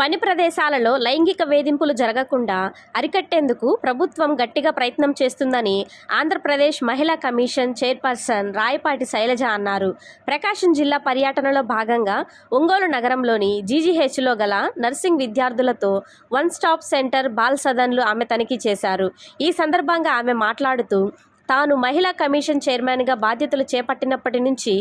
పని ప్రదేశాలలో లైంగిక వేధింపులు జరగకుండా అరికట్టేందుకు ప్రభుత్వం గట్టిగా ప్రయత్నం చేస్తుందని ఆంధ్రప్రదేశ్ మహిళా కమిషన్ చైర్పర్సన్ రాయపాటి శైలజ అన్నారు. ప్రకాశం జిల్లా పర్యటనలో భాగంగా ఒంగోలు నగరంలోని జీజీహెచ్లో గల నర్సింగ్ విద్యార్థులతో వన్ స్టాప్ సెంటర్ బాల్ సదన్లు ఆమె తనిఖీ చేశారు. ఈ సందర్భంగా ఆమె మాట్లాడుతూ తాను మహిళా కమిషన్ చైర్మన్గా బాధ్యతలు చేపట్టినప్పటి నుంచి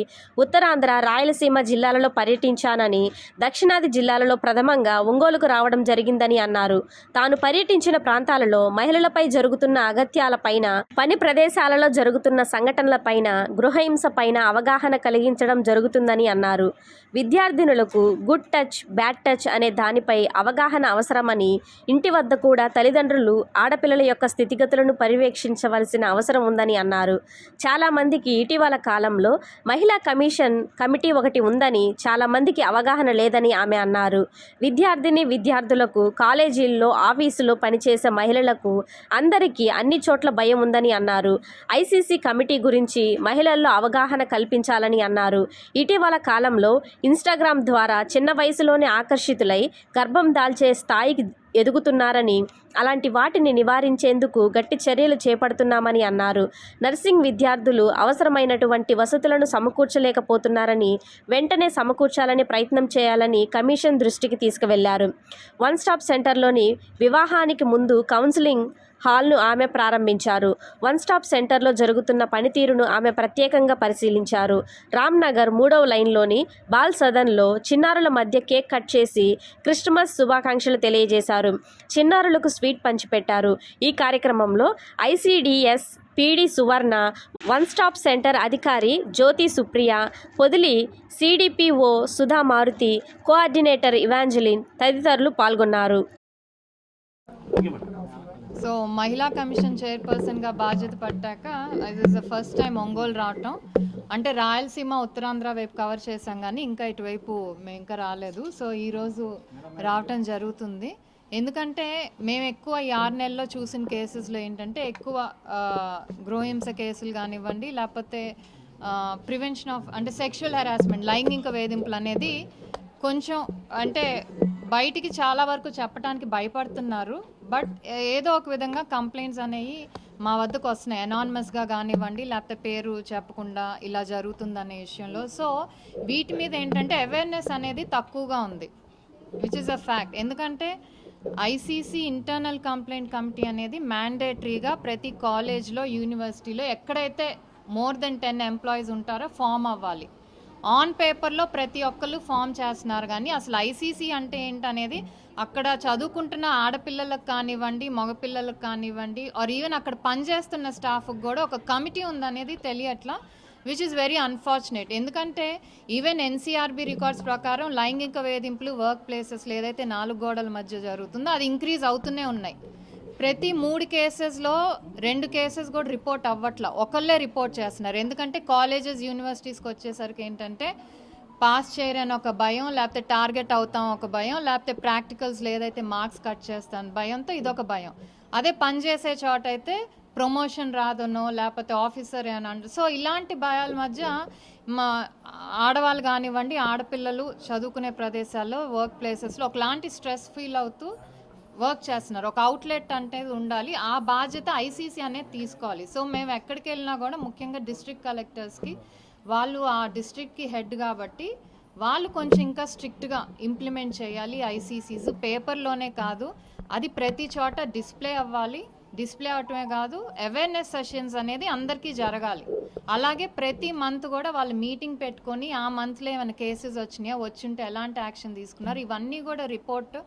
ఉత్తరాంధ్ర, రాయలసీమ జిల్లాలలో పర్యటించానని, దక్షిణాది జిల్లాలలో ప్రథమంగా ఒంగోలుకు రావడం జరిగిందని అన్నారు. తాను పర్యటించిన ప్రాంతాలలో మహిళలపై జరుగుతున్న అగత్యాలపైన, పని ప్రదేశాలలో జరుగుతున్న సంఘటనలపైన, గృహహింసపైన అవగాహన కలిగించడం జరుగుతుందని అన్నారు. విద్యార్థినులకు గుడ్ టచ్, బ్యాడ్ టచ్ అనే దానిపై అవగాహన అవసరమని, ఇంటి వద్ద కూడా తల్లిదండ్రులు ఆడపిల్లల యొక్క స్థితిగతులను పర్యవేక్షించవలసిన అవసరం ఉందని అన్నారు. చాలా మందికి ఇటీవల కాలంలో మహిళా కమిషన్ కమిటీ ఒకటి ఉందని చాలా మందికి అవగాహన లేదని ఆమె అన్నారు. విద్యార్థులకు, కాలేజీల్లో, ఆఫీసులో పనిచేసే మహిళలకు అందరికీ అన్ని చోట్ల భయం ఉందని అన్నారు. ఐసీసీ కమిటీ గురించి మహిళల్లో అవగాహన కల్పించాలని అన్నారు. ఇటీవల కాలంలో ఇన్స్టాగ్రామ్ ద్వారా చిన్న వయసులోనే ఆకర్షితులై గర్భం దాల్చే స్థాయికి ఎదుగుతున్నారని, అలాంటి వాటిని నివారించేందుకు గట్టి చర్యలు చేపడుతున్నామని అన్నారు. నర్సింగ్ విద్యార్థులు అవసరమైనటువంటి వసతులను సమకూర్చలేకపోతున్నారని, వెంటనే సమకూర్చాలని ప్రయత్నం చేయాలని కమిషన్ దృష్టికి తీసుకువెళ్లారు. వన్ స్టాప్ సెంటర్లోని వివాహానికి ముందు కౌన్సిలింగ్ హాల్ను ఆమె ప్రారంభించారు. వన్ స్టాప్ సెంటర్లో జరుగుతున్న పనితీరును ఆమె ప్రత్యేకంగా పరిశీలించారు. రామ్నగర్ 3వ లైన్లోని బాల్ సదన్లో చిన్నారుల మధ్య కేక్ కట్ చేసి క్రిస్మస్ శుభాకాంక్షలు తెలియజేశారు. చిన్నారులకు స్వీట్ పంచిపెట్టారు. ఈ కార్యక్రమంలో ICDS PD Suvarna, one stop centre అధికారి Jyothi Supriya, Podili CDPO Sudha Maruthi, coordinator Evangeline తదితరులు పాల్గొన్నారు. సో మహిళా కమిషన్ చైర్పర్సన్గా బాధ్యత పట్టాక ఇది is the first time Ongole రావటం. అంటే రాయలసీమ, ఉత్తరాంధ్ర వైపు కవర్ చేసాం కానీ ఇంకా ఇటువైపు మేము ఇంకా రాలేదు. సో ఈరోజు రావటం జరుగుతుంది. ఎందుకంటే మేము ఎక్కువ ఈ 6 నెలల్లో చూసిన కేసెస్లో ఏంటంటే ఎక్కువ గృహహింస కేసులు కానివ్వండి, లేకపోతే ప్రివెన్షన్ ఆఫ్ అంటే సెక్షువల్ హెరాస్మెంట్, లైంగిక వేధింపులు అనేది కొంచెం అంటే బయటికి చాలా వరకు చెప్పడానికి భయపడుతున్నారు. బట్ ఏదో ఒక విధంగా కంప్లైంట్స్ అనేవి మా వద్దకు వస్తున్నాయి, అనానిమస్గా కానివ్వండి, లేకపోతే పేరు చెప్పకుండా ఇలా జరుగుతుందనే విషయంలో. సో వీటి మీద ఏంటంటే అవేర్నెస్ అనేది తక్కువగా ఉంది, విచ్ ఇస్ అ ఫ్యాక్ట్. ఎందుకంటే ఐసీసీ ఇంటర్నల్ కంప్లైంట్ కమిటీ అనేది మ్యాండేటరీగా ప్రతి కాలేజ్లో, యూనివర్సిటీలో ఎక్కడైతే మోర్ దెన్ 10 ఎంప్లాయీస్ ఉంటారో ఫామ్ అవ్వాలి. ఆన్ పేపర్లో ప్రతి ఒక్కళ్ళు ఫామ్ చేస్తున్నారు కానీ అసలు ఐసీసీ అంటే ఏంటనేది అక్కడ చదువుకుంటున్న ఆడపిల్లలకు కానివ్వండి, మగపిల్లలకు కానివ్వండి, ఆర్ ఈవెన్ అక్కడ పనిచేస్తున్న స్టాఫ్కి కూడా ఒక కమిటీ ఉందనేది తెలియట్లా, విచ్ ఇస్ వెరీ అన్ఫార్చునేట్. ఎందుకంటే ఈవెన్ ఎన్సీఆర్బీ రికార్డ్స్ ప్రకారం లైంగిక వేధింపులు వర్క్ ప్లేసెస్లో ఏదైతే 4 గోడల మధ్య జరుగుతుందో అది ఇంక్రీజ్ అవుతూనే ఉన్నాయి. ప్రతి 3 కేసెస్లో 2 కేసెస్ కూడా రిపోర్ట్ అవ్వట్లా, ఒకళ్ళే రిపోర్ట్ చేస్తున్నారు. ఎందుకంటే కాలేజెస్, యూనివర్సిటీస్కి వచ్చేసరికి ఏంటంటే పాస్ చేయరని ఒక భయం, లేకపోతే టార్గెట్ అవుతాం ఒక భయం, లేకపోతే ప్రాక్టికల్స్లో ఏదైతే మార్క్స్ కట్ చేస్తాను భయంతో ఇదొక భయం. అదే పనిచేసే చోట అయితే ప్రమోషన్ రాదనో లేకపోతే ఆఫీసర్ అని అంటారు. సో ఇలాంటి భయాల మధ్య మా ఆడవాళ్ళు కానివ్వండి, ఆడపిల్లలు చదువుకునే ప్రదేశాల్లో, వర్క్ ప్లేసెస్లో ఒకలాంటి స్ట్రెస్ ఫీల్ అవుతూ వర్క్ చేస్తున్నారు. ఒక అవుట్లెట్ అనేది ఉండాలి, ఆ బాధ్యత ఐసీసీ అనేది తీసుకోవాలి. సో మేము ఎక్కడికి వెళ్ళినా కూడా ముఖ్యంగా డిస్ట్రిక్ట్ కలెక్టర్స్కి, వాళ్ళు ఆ డిస్ట్రిక్ట్కి హెడ్ కాబట్టి వాళ్ళు కొంచెం ఇంకా స్ట్రిక్ట్గా ఇంప్లిమెంట్ చేయాలి. ఐసీసీస్ పేపర్లోనే కాదు, అది ప్రతి చోట డిస్ప్లే అవ్వాలి. డిస్ప్లే అవటమే కాదు, అవేర్నెస్ సెషన్స్ అనేది అందరికీ జరగాలి. అలాగే ప్రతి మంత్ కూడా వాళ్ళు మీటింగ్ పెట్టుకొని ఆ మంత్లో ఏమైనా కేసెస్ వచ్చినాయా, వచ్చింటే ఎలాంటి యాక్షన్ తీసుకున్నారు, ఇవన్నీ కూడా రిపోర్ట్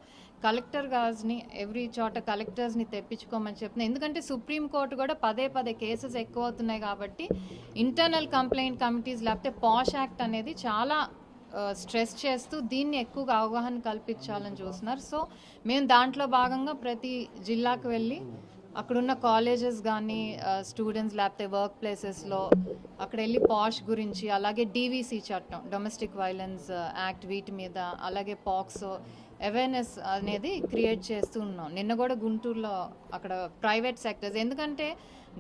కలెక్టర్ గారిని, ఎవ్రీ చోట కలెక్టర్స్ని తెప్పించుకోమని చెప్తున్నాను. ఎందుకంటే సుప్రీంకోర్టు కూడా పదే కేసెస్ ఎక్కువ అవుతున్నాయి కాబట్టి ఇంటర్నల్ కంప్లైంట్ కమిటీస్ లేకపోతే పాష్ యాక్ట్ అనేది చాలా స్ట్రెస్ చేస్తూ దీన్ని ఎక్కువగా అవగాహన కల్పించాలని చూస్తున్నారు. సో మేము దాంట్లో భాగంగా ప్రతి జిల్లాకు వెళ్ళి అక్కడున్న కాలేజెస్ కానీ, స్టూడెంట్స్ లేకపోతే వర్క్ ప్లేసెస్లో అక్కడ వెళ్ళి పాష్ గురించి, అలాగే డీవీసీ చట్టం, డొమెస్టిక్ వైలెన్స్ యాక్ట్, వీటి మీద, అలాగే పాక్సో అవేర్నెస్ అనేది క్రియేట్ చేస్తూ ఉన్నాం. నిన్న కూడా గుంటూరులో అక్కడ ప్రైవేట్ సెక్టర్స్, ఎందుకంటే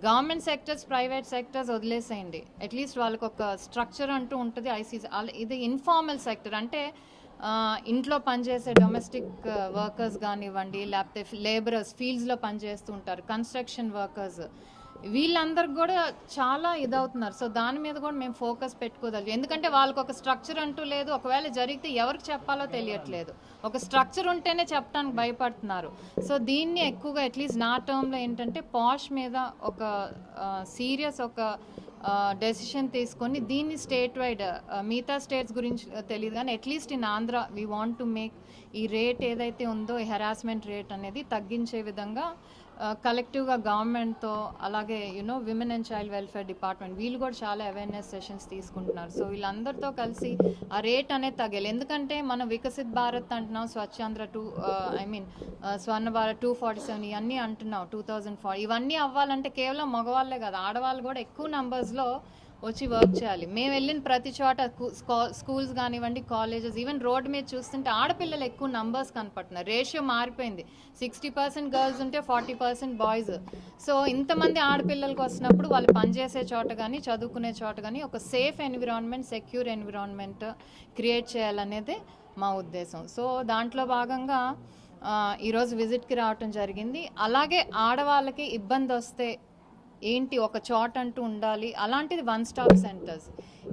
గవర్నమెంట్ సెక్టర్స్, ప్రైవేట్ సెక్టర్స్ వదిలేసేయండి, అట్లీస్ట్ వాళ్ళకి ఒక స్ట్రక్చర్ అంటూ ఉంటుంది. ఐసీసీ ఇది ఇన్ఫార్మల్ సెక్టర్, అంటే ఇంట్లో పనిచేసే డొమెస్టిక్ వర్కర్స్ కానివ్వండి, లేకపోతే లేబరర్స్ ఫీల్డ్స్లో పనిచేస్తూ ఉంటారు, కన్స్ట్రక్షన్ వర్కర్స్, వీళ్ళందరికి కూడా చాలా ఇదవుతున్నారు. సో దాని మీద కూడా మేము ఫోకస్ పెట్టుకోదలు, ఎందుకంటే వాళ్ళకి ఒక స్ట్రక్చర్ అంటూ లేదు. ఒకవేళ జరిగితే ఎవరికి చెప్పాలో తెలియట్లేదు. ఒక స్ట్రక్చర్ ఉంటేనే చెప్పడానికి భయపడుతున్నారు. సో దీన్ని ఎక్కువగా అట్లీస్ట్ నా టర్మ్లో ఏంటంటే పాష్ మీద ఒక సీరియస్ ఒక డెసిషన్ తీసుకొని దీన్ని స్టేట్ వైడ్, మిగతా స్టేట్స్ గురించి తెలియదు కానీ at least in Andhra we want to make ఈ రేట్ ఏదైతే ఉందో ఈ హెరాస్మెంట్ రేట్ అనేది తగ్గించే విధంగా కలెక్టివ్గా గవర్నమెంట్తో, అలాగే women and child welfare department వీళ్ళు కూడా చాలా అవేర్నెస్ సెషన్స్ తీసుకుంటున్నారు. సో వీళ్ళందరితో కలిసి ఆ రేట్ అనేది తగ్గాలి. ఎందుకంటే మనం వికసిత్ భారత్ అంటున్నాం, స్వచ్ఛాంధ్ర స్వర్ణ భారత్ 247 ఇవన్నీ అంటున్నాం, 2040 ఇవన్నీ అవ్వాలంటే కేవలం మగవాళ్ళే కాదు, ఆడవాళ్ళు కూడా ఎక్కువ నంబర్స్లో వచ్చి వర్క్ చేయాలి. మేము వెళ్ళిన ప్రతి చోట స్కూల్స్ కానివ్వండి, కాలేజెస్, ఈవెన్ రోడ్డు మీద చూస్తుంటే ఆడపిల్లలు ఎక్కువ నంబర్స్ కనపడుతున్నారు. రేషియో మారిపోయింది, 60% గర్ల్స్ ఉంటే 40% బాయ్స్. సో ఇంతమంది ఆడపిల్లలకు వస్తున్నప్పుడు వాళ్ళు పనిచేసే చోట కానీ చదువుకునే చోట కానీ ఒక safe environment, secure environment create చేయాలనేదే మా ఉద్దేశం. సో దాంట్లో భాగంగా ఈరోజు విజిట్కి రావటం జరిగింది. అలాగే ఆడవాళ్ళకి ఇబ్బంది వస్తే ఏంటి ఒక చోట అంటూ ఉండాలి, అలాంటిది 1 స్టాప్ సెంటర్స్.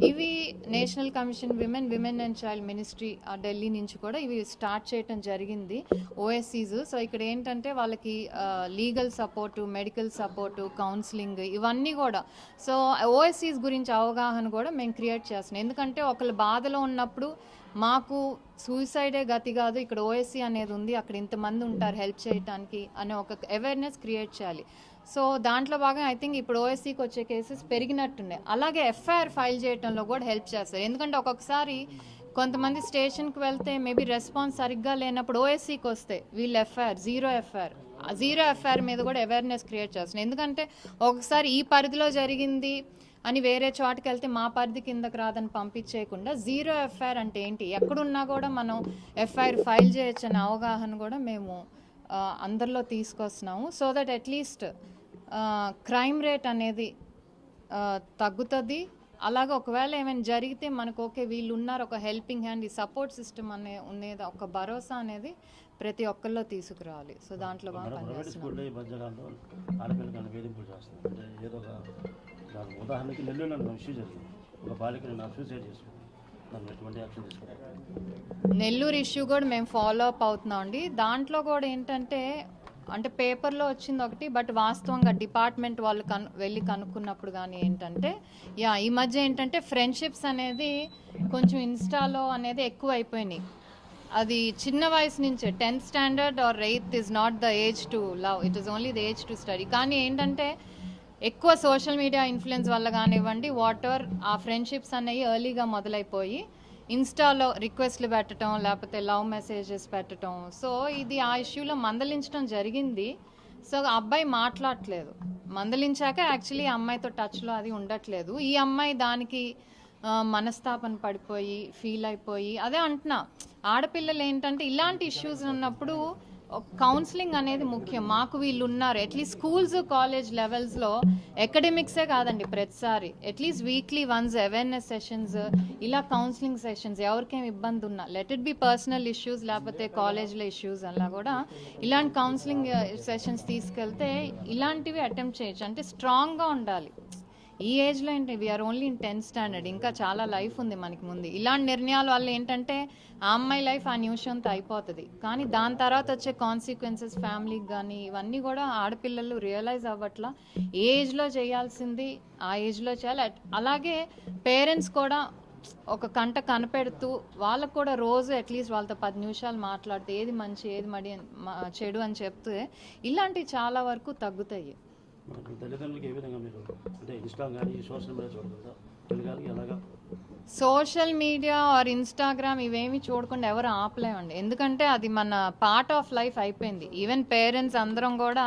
ఇవి national commission women and child ministry Delhi నుంచి కూడా ఇవి స్టార్ట్ చేయటం జరిగింది, ఓఎస్సీస్. సో ఇక్కడ ఏంటంటే వాళ్ళకి legal support, medical support, counselling ఇవన్నీ కూడా. సో ఓఎస్సీస్ గురించి అవగాహన కూడా మేము క్రియేట్ చేస్తున్నాం. ఎందుకంటే ఒకళ్ళు బాధలో ఉన్నప్పుడు మాకు సూసైడే గతి కాదు, ఇక్కడ ఓఎస్సీ అనేది ఉంది, అక్కడ ఇంతమంది ఉంటారు హెల్ప్ చేయడానికి అనే ఒక అవేర్నెస్ క్రియేట్ చేయాలి. సో దాంట్లో భాగంగా ఐ థింక్ ఇప్పుడు ఓఎస్సీకి వచ్చే కేసెస్ పెరిగినట్టున్నాయి. అలాగే ఎఫ్ఐఆర్ ఫైల్ చేయడంలో కూడా హెల్ప్ చేస్తారు. ఎందుకంటే ఒక్కొక్కసారి కొంతమంది స్టేషన్కి వెళ్తే మేబీ రెస్పాన్స్ సరిగ్గా లేనప్పుడు ఓఎస్సీకి వస్తే వీళ్ళు జీరో ఎఫ్ఐఆర్ మీద కూడా అవేర్నెస్ క్రియేట్ చేస్తారు. ఎందుకంటే ఒకసారి ఈ పరిధిలో జరిగింది అని వేరే చోటుకి వెళ్తే మా పరిధి కిందకి రాదని పంపించేయకుండా జీరో ఎఫ్ఐఆర్ అంటే ఏంటి, ఎక్కడున్నా కూడా మనం ఎఫ్ఐఆర్ ఫైల్ చేయొచ్చు అనే అవగాహన కూడా మేము అందరిలో తీసుకొస్తున్నాము. So that at least crime rate అనేది తగ్గుతుంది. అలాగే ఒకవేళ ఏమైనా జరిగితే మనకు ఓకే వీళ్ళు ఉన్నారు, ఒక హెల్పింగ్ హ్యాండ్, ఈ సపోర్ట్ సిస్టమ్ అనేది ఒక భరోసా అనేది ప్రతి ఒక్కరిలో తీసుకురావాలి. సో దాంట్లో బాగా పనిచేస్తున్నాం. ఉదాహరణకి నెల్లూరు ఇష్యూ జరిగింది, ఒక బాలికని సూసైడ్ చేసుకుంది, దాన్ని ఎటువంటి యాక్షన్ తీసుకున్నారు? నెల్లూరు ఇష్యూ కూడా మేము ఫాలో అప్ అవుతున్నాం అండి. దాంట్లో కూడా ఏంటంటే అంటే పేపర్లో వచ్చింది ఒకటి, బట్ వాస్తవంగా డిపార్ట్మెంట్ వాళ్ళు వెళ్ళి కనుక్కున్నప్పుడు కానీ ఏంటంటే ఈ మధ్య ఏంటంటే ఫ్రెండ్షిప్స్ అనేది కొంచెం ఇన్స్టాలో అనేది ఎక్కువ అయిపోయినాయి. అది చిన్న వయసు నుంచే 10th standard are 8th is not the age to love, it is only the age to study. కానీ ఏంటంటే ఎక్కువ సోషల్ మీడియా ఇన్ఫ్లుయెన్స్ వల్ల కానివ్వండి, వాటెవర్ ఆ ఫ్రెండ్షిప్స్ అనేవి ఎర్లీగా మొదలైపోయి ఇన్స్టాలో రిక్వెస్ట్లు పెట్టడం, లేకపోతే లవ్ మెసేజెస్ పెట్టడం. సో ఇది ఆ ఇష్యూలో మందలించడం జరిగింది. సో ఆ అబ్బాయి మాట్లాడట్లేదు, మందలించాక యాక్చువల్లీ అమ్మాయితో టచ్లో అది ఉండట్లేదు. ఈ అమ్మాయి దానికి మనస్తాపన పడిపోయి ఫీల్ అయిపోయి, అదే అంటున్నా, ఆడపిల్లలు ఏంటంటే ఇలాంటి ఇష్యూస్ ఉన్నప్పుడు కౌన్సిలింగ్ అనేది ముఖ్యం. మాకు వీళ్ళు ఉన్నారు, అట్లీస్ట్ స్కూల్స్ కాలేజ్ లెవెల్స్లో అకాడమిక్సే కాదండి, ప్రతిసారి at least weekly once awareness sessions, ఇలా కౌన్సిలింగ్ సెషన్స్, ఎవరికేం ఇబ్బంది ఉన్నా, let it be personal issues లేకపోతే కాలేజ్లో ఇష్యూస్ అలా కూడా ఇలాంటి కౌన్సిలింగ్ సెషన్స్ తీసుకెళ్తే ఇలాంటివి అటెంప్ట్ చేయొచ్చు. అంటే స్ట్రాంగ్గా ఉండాలి. ఈ ఏజ్లో ఏంటి, we are only in 10th standard, ఇంకా చాలా లైఫ్ ఉంది మనకి ముందు. ఇలాంటి నిర్ణయాల వల్ల ఏంటంటే ఆ అమ్మాయి లైఫ్ ఆ నిమిషంతో అయిపోతుంది, కానీ దాని తర్వాత వచ్చే కాన్సిక్వెన్సెస్ ఫ్యామిలీకి కానీ ఇవన్నీ కూడా ఆడపిల్లలు రియలైజ్ అవ్వట్లా. ఏ ఏజ్లో చేయాల్సింది ఆ ఏజ్లో చేయాలి. అలాగే పేరెంట్స్ కూడా ఒక కంట కనిపెడుతూ వాళ్ళకు కూడా రోజు అట్లీస్ట్ వాళ్ళతో 10 నిమిషాలు మాట్లాడితే ఏది మంచి ఏది చెడు అని చెప్తే ఇలాంటివి చాలా వరకు తగ్గుతాయి. తల్లిదండ్రులకి ఏ విధంగా మీరు అంటే ఇన్స్టా కానీ సోషల్ మీడియా చూడకుండా పిల్లలకి ఎలాగా? సోషల్ మీడియా ఆర్ ఇన్స్టాగ్రామ్ ఇవేమి చూడకుండా ఎవరు ఆపలేమండి, ఎందుకంటే అది మన పార్ట్ ఆఫ్ లైఫ్ అయిపోయింది. ఈవెన్ పేరెంట్స్ అందరం కూడా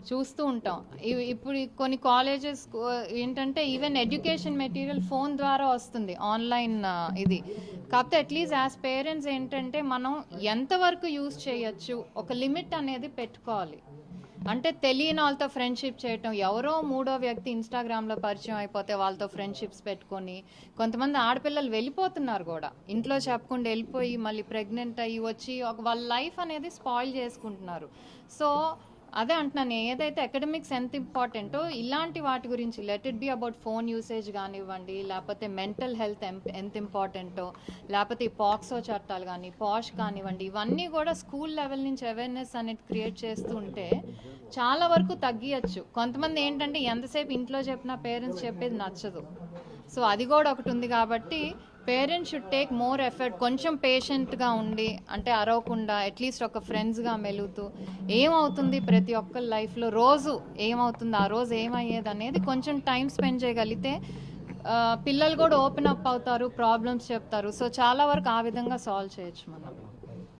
చూస్తూ ఉంటాం. ఇప్పుడు కొన్ని కాలేజెస్ ఏంటంటే ఈవెన్ ఎడ్యుకేషన్ మెటీరియల్ ఫోన్ ద్వారా వస్తుంది, ఆన్లైన్ ఇది. కాకపోతే అట్లీస్ట్ యాజ్ పేరెంట్స్ ఏంటంటే మనం ఎంతవరకు యూజ్ చేయొచ్చు, ఒక లిమిట్ అనేది పెట్టుకోవాలి. అంటే తెలియని వాళ్ళతో ఫ్రెండ్షిప్ చేయటం, ఎవరో మూడో వ్యక్తి ఇన్స్టాగ్రామ్లో పరిచయం అయిపోతే వాళ్ళతో ఫ్రెండ్షిప్స్ పెట్టుకొని, కొంతమంది ఆడపిల్లలు వెళ్ళిపోతున్నారు కూడా, ఇంట్లో చెప్పకుండా వెళ్ళిపోయి మళ్ళీ ప్రెగ్నెంట్ అయ్యి వచ్చి వాళ్ళ లైఫ్ అనేది స్పాయిల్ చేసుకుంటున్నారు. సో అదే అంటున్నాను, ఏదైతే అకాడమిక్స్ ఎంత ఇంపార్టెంటో ఇలాంటి వాటి గురించి let it be about phone usage కానివ్వండి, లేకపోతే మెంటల్ హెల్త్ ఎంత ఇంపార్టెంటో, లేకపోతే ఈ పాక్సో చట్టాలు కానీ పాష్ కానివ్వండి, ఇవన్నీ కూడా స్కూల్ లెవెల్ నుంచి అవేర్నెస్ అనేది క్రియేట్ చేస్తూ ఉంటే చాలా వరకు తగ్గియచ్చు. కొంతమంది ఏంటంటే ఎంతసేపు ఇంట్లో చెప్పినా పేరెంట్స్ చెప్పేది నచ్చదు. సో అది కూడా ఒకటి ఉంది కాబట్టి parents should take more effort, కొంచెం పేషెంట్గా ఉండి, అంటే అరవకుండా అట్లీస్ట్ ఒక ఫ్రెండ్స్గా మెలుగుతూ ఏమవుతుంది ప్రతి ఒక్కరి లైఫ్లో రోజు ఏమవుతుంది, ఆ రోజు ఏమయ్యేది అనేది కొంచెం టైం స్పెండ్ చేయగలిగితే పిల్లలు కూడా ఓపెన్ అప్ అవుతారు, ప్రాబ్లమ్స్ చెప్తారు. సో చాలా వరకు ఆ విధంగా సాల్వ్ చేయొచ్చు మనం.